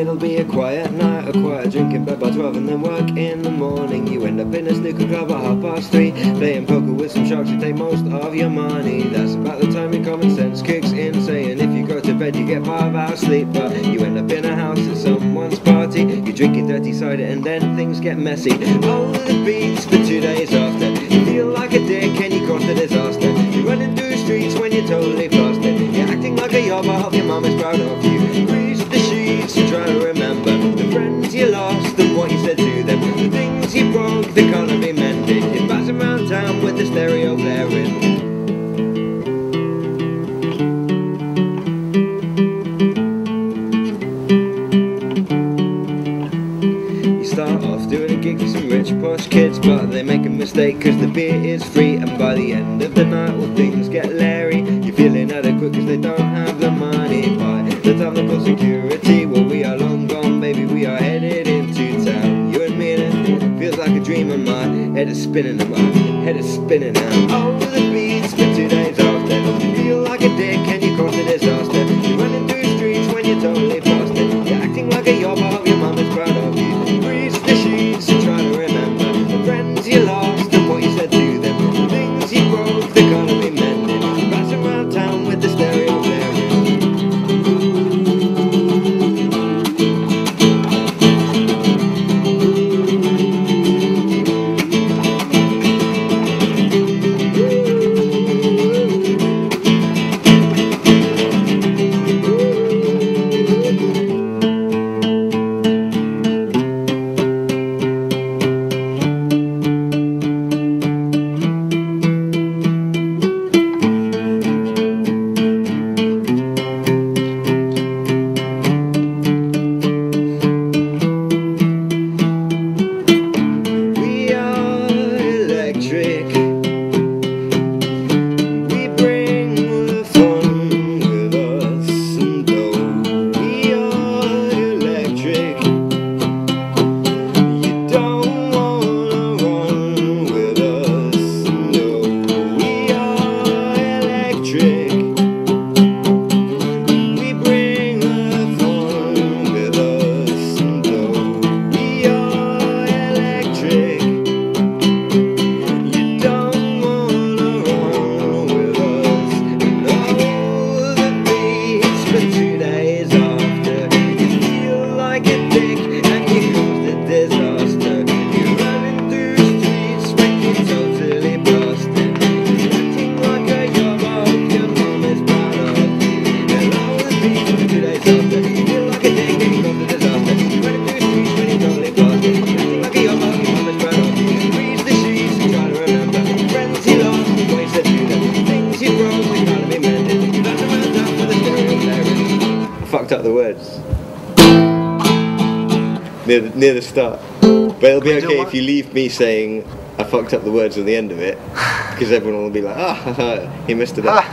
it'll be a quiet night, a quiet drink in bed by 12 and then work in the morning. You end up in a snooker club at 3:30, playing poker with some sharks who take most of your money. That's about the time your common sense kicks in, saying if you go to bed you get 5 hours sleep. But you end up in a house at someone's party, you're drinking dirty cider and then things get messy. All the beats for 2 days after, you feel like a dick and you cause a disaster. You're running through the streets when you're totally flustered, you're acting like a yob, I hope your mum is proud of you. Grease the sheets and try to remember the friends you lost and what you said to them, the things you broke that can't be mended. You're passing around town with the stereo blaring. Start off doing a gig with some rich posh kids, but they make a mistake cause the beer is free, and by the end of the night well things get leery. You're feeling adequate cause they don't have the money. By the time they call security, well we are long gone baby, we are headed into town. You and me and it feels like a dream, and my head is spinning and my head is spinning now. Over the beats for 2 days after, you feel like a dick and you cause a disaster. You're running through the streets when you're totally flustered, you're acting like a yob, I hope your mum is proud of you. The sheets and try to remember the friends you lost and what you said to them, the things you broke that can't be mended. Passing around town with the stereo blaring. Fucked up the words near the start, but it'll be okay if you leave me saying I fucked up the words at the end of it, because everyone will be like, ah, he missed it up.